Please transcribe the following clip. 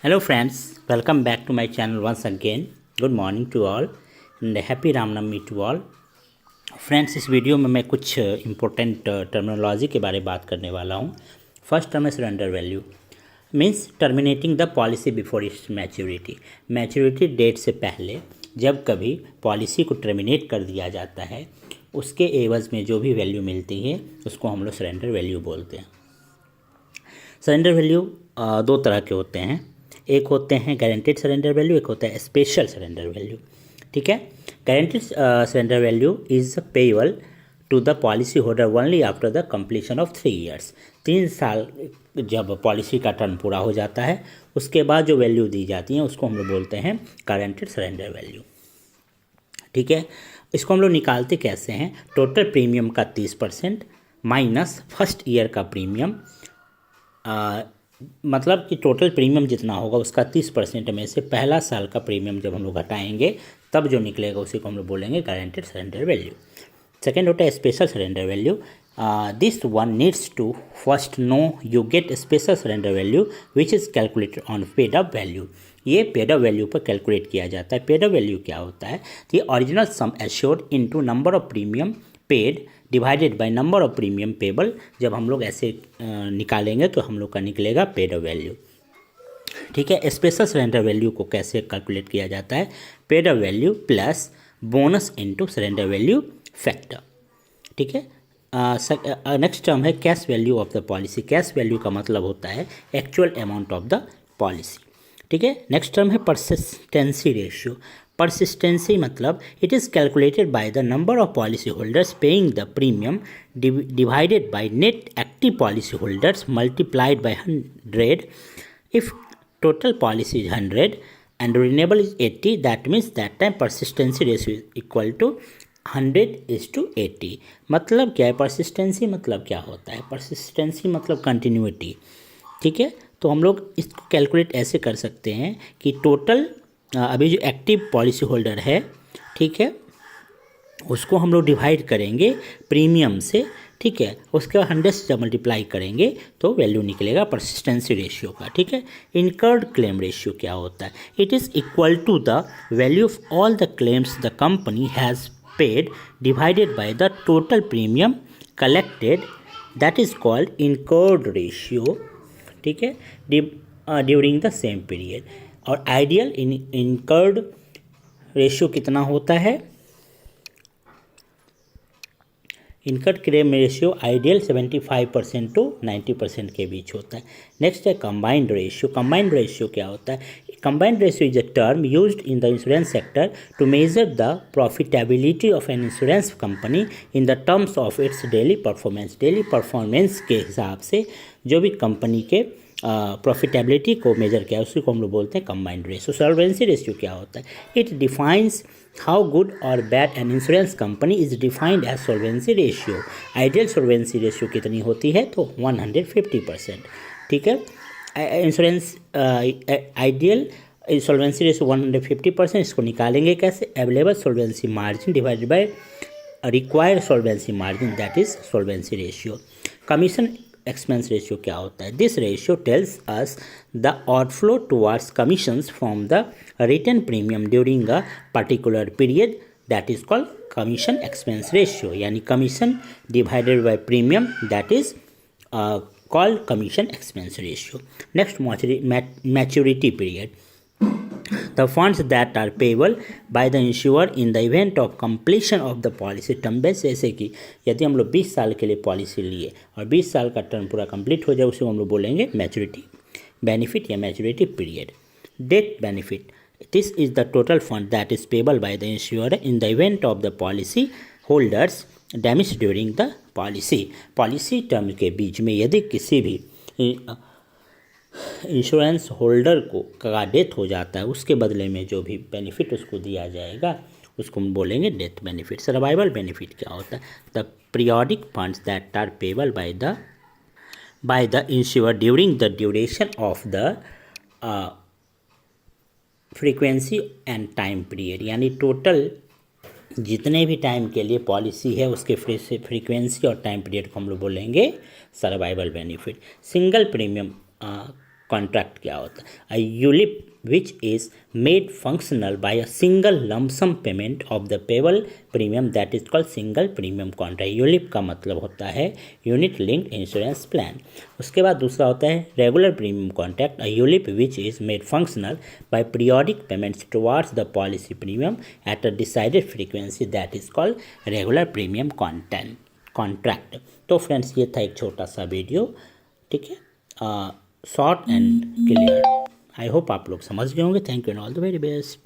Hello friends, welcome back to my channel once again. Good morning to all and happy Ramnavami to all. Friends, इस video में मैं कुछ important terminology के बारे में बात करने वाला हूँ. फर्स्ट टर्म है surrender value, means terminating the policy before its maturity. Maturity date से पहले जब कभी पॉलिसी को टर्मिनेट कर दिया जाता है, उसके एवज में जो भी वैल्यू मिलती है उसको हम लोग सरेंडर वैल्यू बोलते हैं. सरेंडर वैल्यू दो तरह के होते हैं. एक होते हैं गारंटेड सरेंडर वैल्यू, एक होता है स्पेशल सरेंडर वैल्यू. ठीक है. Guaranteed surrender value is payable to the policy holder only after the completion of 3 years. 3 साल जब पॉलिसी का टर्म पूरा हो जाता है, उसके बाद जो वैल्यू दी जाती है उसको हम लोग बोलते हैं गारंटेड सरेंडर वैल्यू. ठीक है. इसको हम लोग निकालते कैसे हैं? टोटल प्रीमियम का 30% माइनस फर्स्ट ईयर का प्रीमियम, मतलब कि टोटल प्रीमियम जितना होगा उसका 30% में से पहला साल का प्रीमियम जब हम लोग घटाएंगे तब जो निकलेगा उसी को हम लोग बोलेंगे गारंटेड सरेंडर वैल्यू. सेकेंड होता है special surrender value. This one needs to first know you get special surrender value which is calculated on paid up value. ये पेड अप वैल्यू पर कैलकुलेट किया जाता है. पेड अप वैल्यू क्या होता है? The original sum assured into number of premium paid divided by number of premium payable. जब हम लोग ऐसे निकालेंगे तो हम लोग का निकलेगा पेड अप वैल्यू. ठीक है. स्पेशल सरेंडर वैल्यू को कैसे कैलकुलेट किया जाता है? Paid up value plus bonus into surrender value factor. ठीक है. नेक्स्ट टर्म है cash value of the policy. Cash value का मतलब होता है actual amount of the policy. ठीक है. नेक्स्ट टर्म है परसिस्टेंसी रेशियो. परसिस्टेंसी मतलब it is calculated by the number of policy holders paying the premium divided by net active policy holders multiplied by 100. If total policy is 100 and renewable is 80, that means that time persistency ratio is equal to 100:80. मतलब क्या है? Persistency मतलब क्या होता है? Persistency मतलब continuity. ठीक है. तो हम लोग इसको कैलकुलेट ऐसे कर सकते हैं कि टोटल अभी जो एक्टिव पॉलिसी होल्डर है, ठीक है, उसको हम लोग डिवाइड करेंगे प्रीमियम से. ठीक है. उसके बाद 100 से जब मल्टीप्लाई करेंगे तो वैल्यू निकलेगा परसिस्टेंसी रेशियो का. ठीक है. इनकर्ड क्लेम रेशियो क्या होता है? It is equal to the value of all the claims the company has paid divided by the total premium collected. That is called incurred ratio. ठीक है. During the same period. और ideal incurred ratio कितना होता है? Incurred claim ratio ideal 75% to 90% के बीच होता है. Next है कंबाइंड रेशियो. कंबाइंड रेशियो क्या होता है? Combined ratio is a term used in the insurance sector to measure the profitability of an insurance company in the terms of its daily performance. Daily performance के हिसाब से जो भी company के profitability को मेजर किया उसी को हम लोग बोलते हैं कंबाइंड रेशियो. सॉल्वेंसी रेशियो क्या होता है? इट डिफाइंस हाउ गुड और bad an insurance company is defined as solvency ratio. Ideal solvency ratio कितनी होती है? तो 150%. ठीक है. Insurance ideal solvency ratio 150%. इसको निकालेंगे कैसे? Available solvency margin divided by required solvency margin, that is solvency ratio. Commission expense ratio क्या होता है? This ratio tells us the outflow towards commissions from the return premium during a particular period, that is called commission expense ratio. यानी commission divided by premium, that is called commission expense ratio. Next maturity period. The funds that are payable by the insurer in the event of completion of the policy term. जैसे कि यदि हम लोग 20 साल के लिए policy लिए और 20 साल का टर्म पूरा कंप्लीट हो जाए, उसे हम लोग बोलेंगे मैच्योरिटी बेनिफिट या maturity period. Death benefit. This is the total fund that is payable by the ensure in the event of the policy holders damage during the policy. Policy term के बीच में यदि किसी भी इंश्योरेंस होल्डर को का death हो जाता है, उसके बदले में जो भी बेनिफिट उसको दिया जाएगा उसको हम बोलेंगे डेथ बेनिफिट. सर्वाइवल बेनिफिट क्या होता है? The periodic funds that are payable by the insurer during the duration of the frequency and time period. यानी टोटल जितने भी टाइम के लिए पॉलिसी है उसके फ्रीक्वेंसी और टाइम पीरियड को हम लोग बोलेंगे survival benefit. Single premium contract क्या होता है? अ ULIP which is made functional by a single lump sum payment of the payable premium that is called single premium contract. ULIP का मतलब होता है यूनिट लिंक्ड इंश्योरेंस प्लान। उसके बाद दूसरा होता है regular premium contract. A ULIP which is made functional by periodic payments towards the policy premium at a decided frequency that is called regular premium contract. तो फ्रेंड्स ये था एक छोटा सा वीडियो, ठीक है, short and clear. I hope आप लोग समझ गए होंगे। Thank you and all the very best.